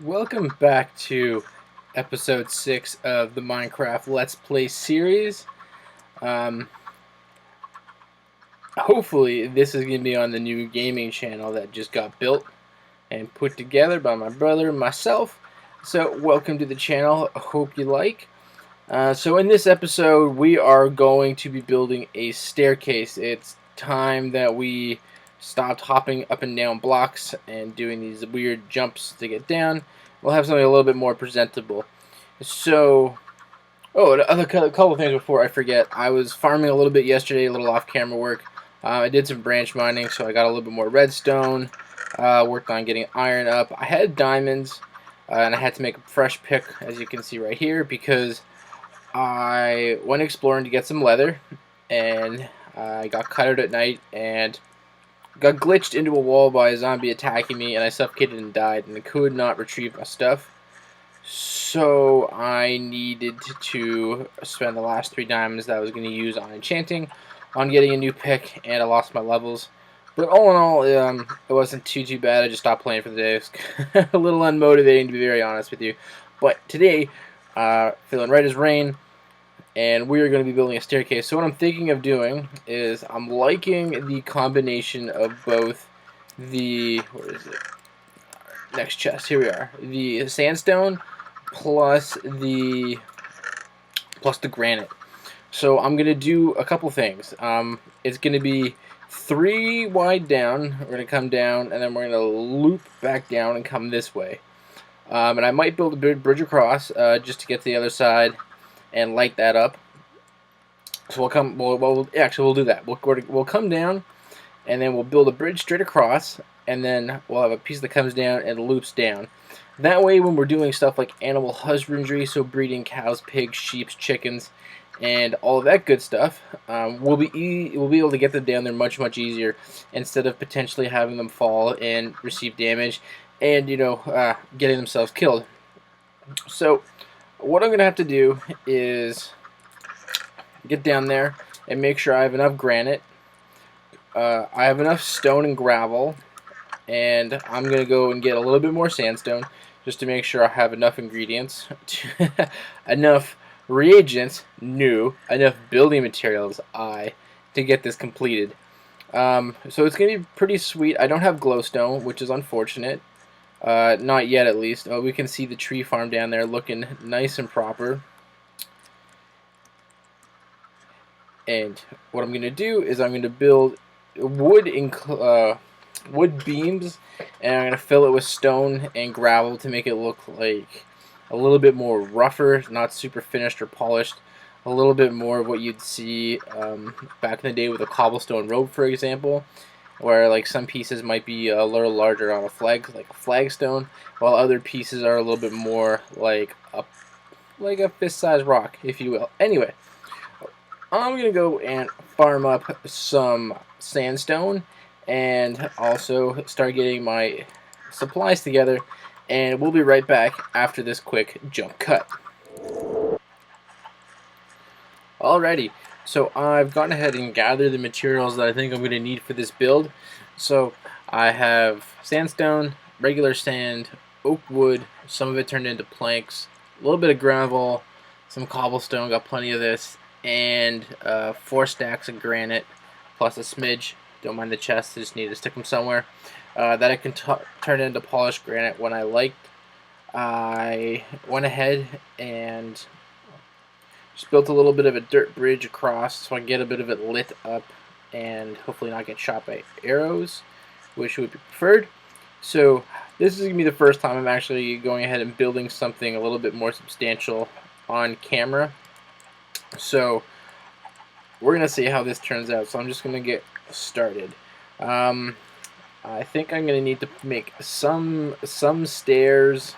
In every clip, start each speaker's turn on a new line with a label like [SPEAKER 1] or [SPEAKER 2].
[SPEAKER 1] Welcome back to episode 6 of the Minecraft Let's Play series. Um, Hopefully, this is going to be on the new gaming channel that just got built and put together by my brother and myself. So, welcome to the channel. I hope you like. So, in this episode, we are going to be building a staircase. It's time that we stopped hopping up and down blocks and doing these weird jumps to get down. We'll have something a little bit more presentable. So, a couple things before I forget. I was farming a little bit yesterday, a little off-camera work. I did some branch mining, so I got a little bit more redstone. Worked on getting iron up. I had diamonds, and I had to make a fresh pick, as you can see right here, because I went exploring to get some leather, and I got cut out at night, and got glitched into a wall by a zombie attacking me, and I suffocated and died, and I could not retrieve my stuff. So I needed to spend the last 3 diamonds that I was going to use on enchanting, on getting a new pick, and I lost my levels. But all in all, it wasn't too bad. I just stopped playing for the day. It was a little unmotivating, to be very honest with you. But today, feeling right as rain, and we are going to be building a staircase. So what I'm thinking of doing is I'm liking the combination of both the, where is it? Next chest, here we are. The sandstone plus the granite. So I'm gonna do a couple things. It's gonna be 3 wide down. We're gonna come down, and then we're gonna loop back down and come this way. And I might build a bridge across just to get to the other side and light that up. So we'll come. Actually, we'll do that. We'll come down, and then we'll build a bridge straight across, and then we'll have a piece that comes down and loops down. That way, when we're doing stuff like animal husbandry, so breeding cows, pigs, sheep, chickens, and all of that good stuff, we'll be able to get them down there much easier, instead of potentially having them fall and receive damage, and getting themselves killed. So, what I'm gonna have to do is get down there and make sure I have enough granite. I have enough stone and gravel, and I'm going to go and get a little bit more sandstone just to make sure I have enough ingredients, enough reagents, enough building materials, to get this completed. So it's going to be pretty sweet. I don't have glowstone, which is unfortunate. Not yet, at least. Oh, we can see the tree farm down there looking nice and proper. And what I'm going to do is I'm going to build wood beams, and I'm going to fill it with stone and gravel to make it look like a little bit more rougher, not super finished or polished, a little bit more of what you'd see back in the day with a cobblestone road, for example, where like some pieces might be a little larger on a flagstone, while other pieces are a little bit more like a fist-sized rock, if you will. Anyway, I'm going to go and farm up some sandstone and also start getting my supplies together, and we'll be right back after this quick jump cut. Alrighty, so I've gone ahead and gathered the materials that I think I'm going to need for this build. So I have sandstone, regular sand, oak wood, some of it turned into planks, a little bit of gravel, some cobblestone, got plenty of this, and 4 stacks of granite, plus a smidge. Don't mind the chest, I just need to stick them somewhere. That I can turn into polished granite when I liked. I went ahead and just built a little bit of a dirt bridge across so I can get a bit of it lit up and hopefully not get shot by arrows, which would be preferred. So this is going to be the first time I'm actually going ahead and building something a little bit more substantial on camera. So we're going to see how this turns out. So I'm just going to get started. I think I'm going to need to make some stairs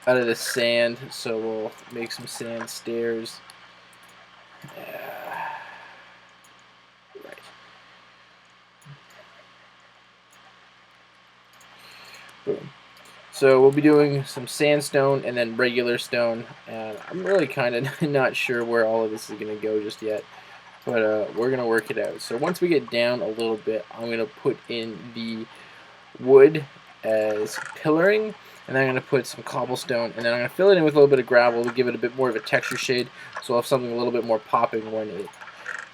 [SPEAKER 1] out of the sand. So we'll make some sand stairs. Right. Boom. So we'll be doing some sandstone and then regular stone. I'm really kind of not sure where all of this is going to go just yet, but we're going to work it out. So once we get down a little bit, I'm going to put in the wood as pillaring. and then I'm going to put some cobblestone, and then I'm going to fill it in with a little bit of gravel to give it a bit more of a texture shade, so we'll have something a little bit more popping when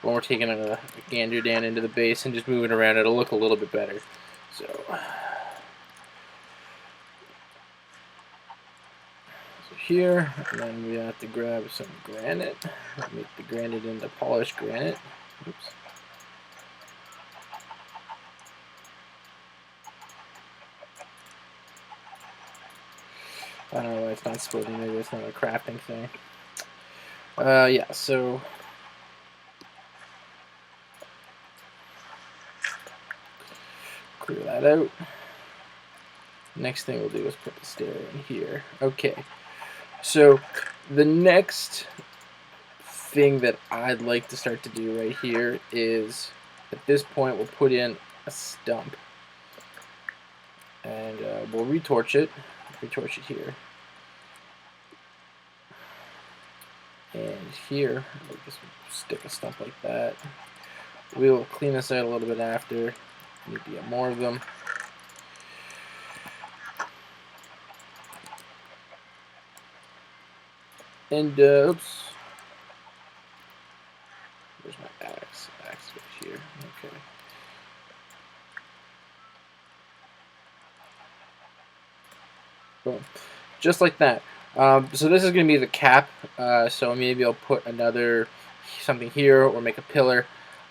[SPEAKER 1] we're taking a gander down into the base and just moving around. It'll look a little bit better. So here, and then we have to grab some granite, make the granite into polished granite. Oops. I don't know why it's not splitting. Maybe it's not a crafting thing. Yeah, so clear that out. Next thing we'll do is put the stair in here. Okay, so the next thing that I'd like to start to do right here is, at this point, we'll put in a stump, and we'll retorch it here, and here we'll just stick a stump like that. We'll clean this out a little bit after. Need to get more of them. And oops, where's my axe? Axe right here. Okay. Boom. Just like that. So this is going to be the cap. So maybe I'll put something here or make a pillar.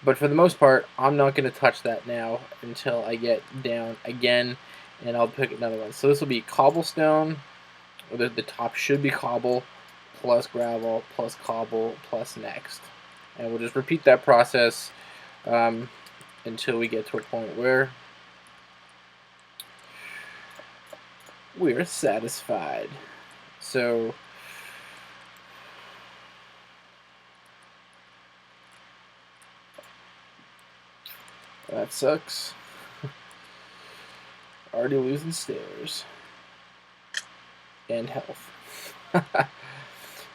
[SPEAKER 1] But for the most part, I'm not going to touch that now until I get down again, and I'll pick another one. So this will be cobblestone. Or the top should be cobble, plus gravel, plus cobble, plus next. And we'll just repeat that process until we get to a point where we're satisfied. So that sucks. Already losing stairs and health.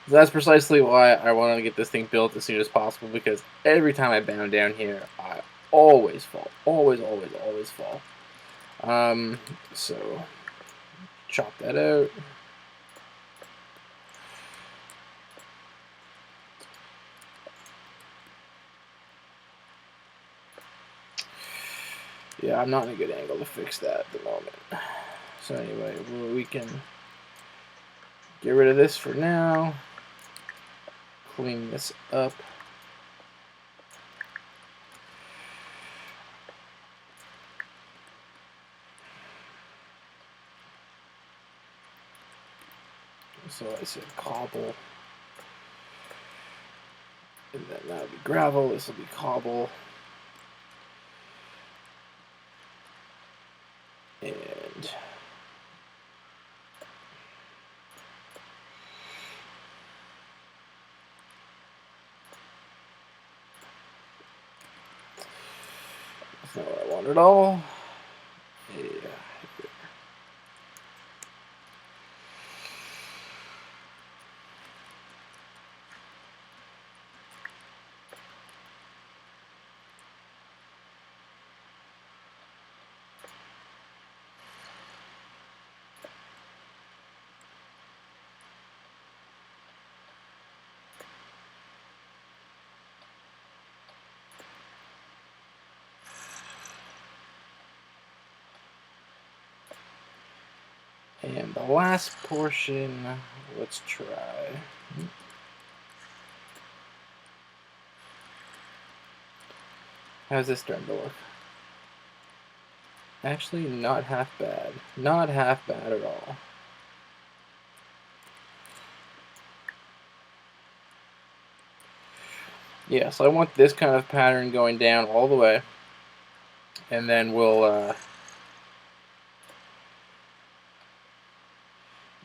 [SPEAKER 1] That's precisely why I want to get this thing built as soon as possible, because every time I bound down here, I always fall. Always fall. So chop that out. Yeah, I'm not in a good angle to fix that at the moment. So anyway, we can get rid of this for now. Clean this up. So I said cobble. And then that would be gravel. This will be cobble. And that's not what I want at all. Yeah. And the last portion, let's try. How's this starting to look? Actually, not half bad. Not half bad at all. Yeah, so I want this kind of pattern going down all the way. And then we'll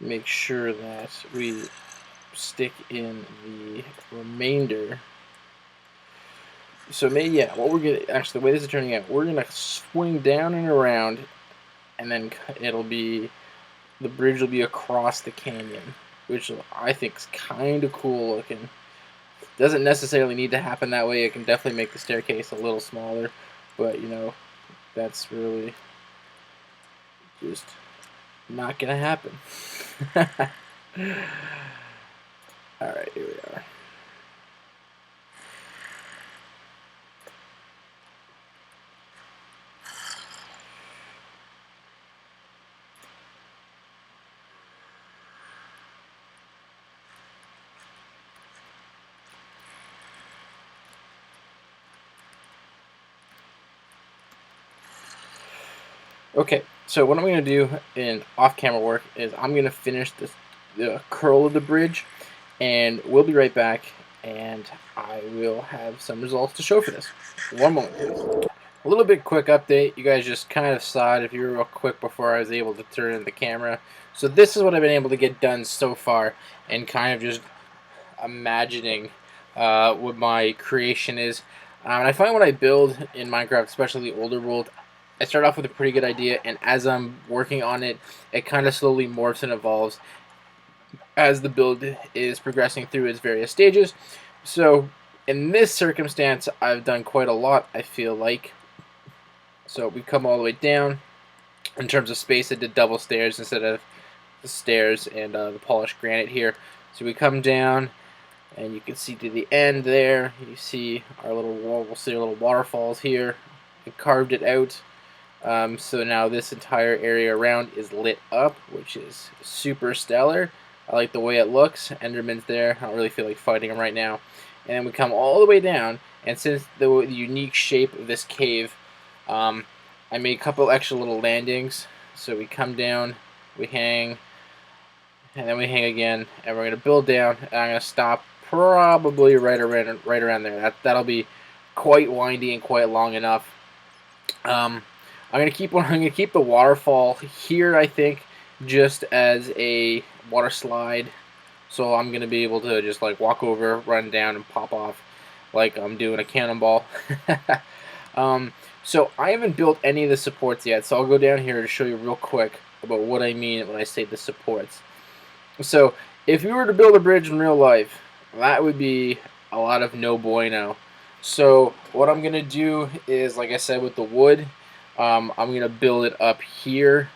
[SPEAKER 1] make sure that we stick in the remainder. So maybe, yeah, what we're gonna, actually the way this is turning out, we're gonna swing down and around, and then the bridge will be across the canyon, which I think is kind of cool looking. Doesn't necessarily need to happen that way. It can definitely make the staircase a little smaller, but you know, that's really just Not gonna happen. Alright, here we are. Okay, so what I'm going to do in off-camera work is I'm going to finish the curl of the bridge, and we'll be right back, and I will have some results to show for this. One moment, please. A little bit quick update. You guys just kind of saw it if you were real quick before I was able to turn in the camera. So this is what I've been able to get done so far, and kind of just imagining what my creation is. And I find when I build in Minecraft, especially the older world, I start off with a pretty good idea, and as I'm working on it, it kind of slowly morphs and evolves as the build is progressing through its various stages. So in this circumstance, I've done quite a lot, I feel like. So we come all the way down. In terms of space, I did double stairs instead of the stairs and the polished granite here. So we come down, and you can see to the end there, you see our little wall, we'll see our little waterfalls here. We carved it out. So now this entire area around is lit up, which is super stellar. I like the way it looks. Enderman's there. I don't really feel like fighting him right now. And then we come all the way down, and since the unique shape of this cave, I made a couple extra little landings. So we come down, we hang, and then we hang again, and we're going to build down, and I'm going to stop probably right around there. That'll be quite windy and quite long enough. I'm gonna keep the waterfall here, I think, just as a water slide. So I'm gonna be able to just like walk over, run down, and pop off like I'm doing a cannonball. So I haven't built any of the supports yet, so I'll go down here to show you real quick about what I mean when I say the supports. So if you were to build a bridge in real life, that would be a lot of no bueno. So what I'm gonna do is, like I said, with the wood, I'm going to build it up here,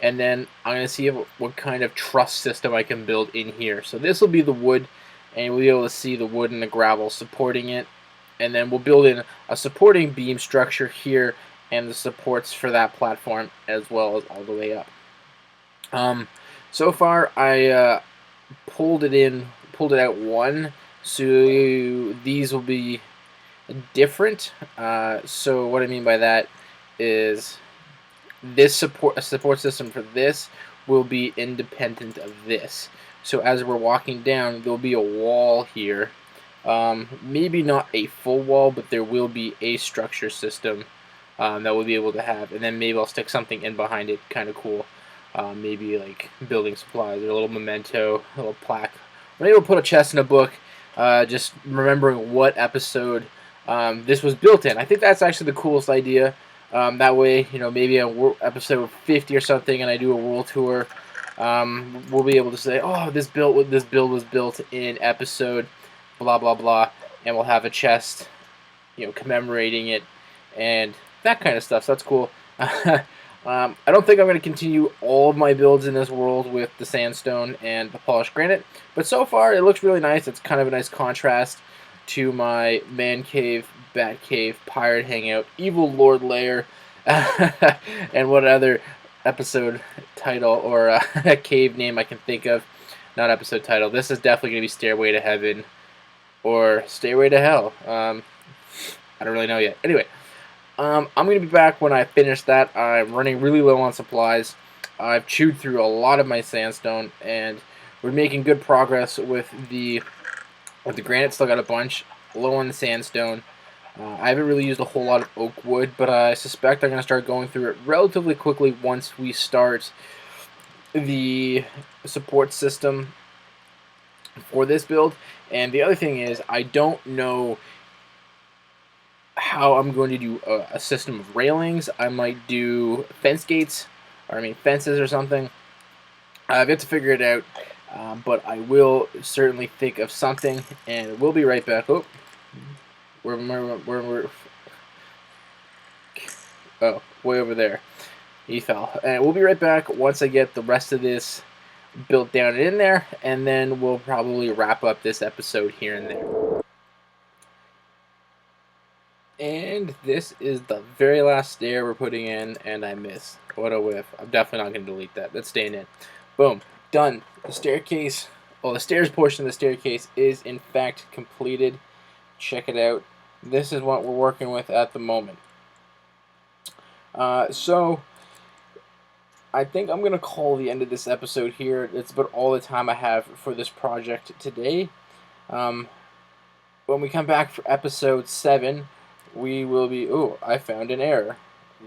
[SPEAKER 1] and then I'm going to see what kind of truss system I can build in here. So this will be the wood, and we'll be able to see the wood and the gravel supporting it. And then we'll build in a supporting beam structure here and the supports for that platform as well as all the way up. So far, I pulled it out one, so these will be different. So what I mean by that is this support system for this will be independent of this. So as we're walking down, there'll be a wall here. Maybe not a full wall, but there will be a structure system that we'll be able to have. And then maybe I'll stick something in behind it, kind of cool. Maybe like building supplies or a little memento, a little plaque. Maybe we'll put a chest in a book, just remembering what episode this was built in. I think that's actually the coolest idea. That way, you know, maybe on episode 50 or something, and I do a world tour, we'll be able to say, oh, this build was built in episode blah blah blah, and we'll have a chest, you know, commemorating it and that kind of stuff. So that's cool. I don't think I'm going to continue all of my builds in this world with the sandstone and the polished granite, but so far it looks really nice. It's kind of a nice contrast to my man cave, bat cave, pirate hangout, evil lord lair, and what other episode title or cave name I can think of. Not episode title. This is definitely going to be Stairway to Heaven or Stairway to Hell. I don't really know yet. Anyway, I'm going to be back when I finish that. I'm running really low on supplies. I've chewed through a lot of my sandstone, and we're making good progress with the granite. Still got a bunch. Low on the sandstone. I haven't really used a whole lot of oak wood, but I suspect I'm going to start going through it relatively quickly once we start the support system for this build. And the other thing is, I don't know how I'm going to do a system of railings. I might do fence gates, or I mean fences or something. I've got to figure it out, but I will certainly think of something, and we'll be right back. Oh, we're oh, way over there. He fell. And we'll be right back once I get the rest of this built down and in there, and then we'll probably wrap up this episode here and there. And this is the very last stair we're putting in, and I miss. What a whiff. I'm definitely not going to delete that. That's staying in. Boom. Done. The staircase, well, the stairs portion of the staircase is in fact completed. Check it out. This is what we're working with at the moment. So I think I'm going to call the end of this episode here. It's about all the time I have for this project today. When we come back for episode 7, we will be... Oh, I found an error.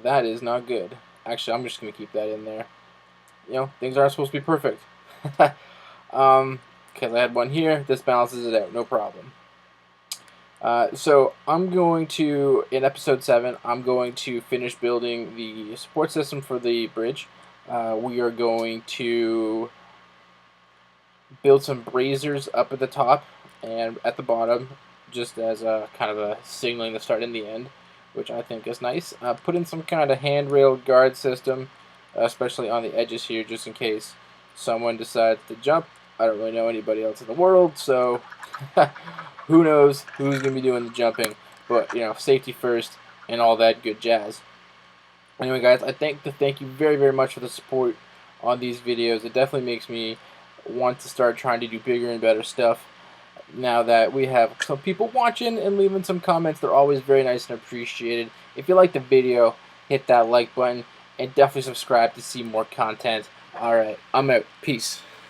[SPEAKER 1] That is not good. Actually, I'm just going to keep that in there. You know, things aren't supposed to be perfect. Because I had one here. This balances it out. No problem. So I'm going to, in episode 7, I'm going to finish building the support system for the bridge. We are going to build some braziers up at the top and at the bottom, just as a kind of a signaling the start and the end, which I think is nice. Put in some kind of handrail guard system, especially on the edges here, just in case someone decides to jump. I don't really know anybody else in the world, so who knows who's going to be doing the jumping. But, you know, safety first and all that good jazz. Anyway, guys, thank you very, very much for the support on these videos. It definitely makes me want to start trying to do bigger and better stuff. Now that we have some people watching and leaving some comments, they're always very nice and appreciated. If you like the video, hit that like button and definitely subscribe to see more content. Alright, I'm out. Peace.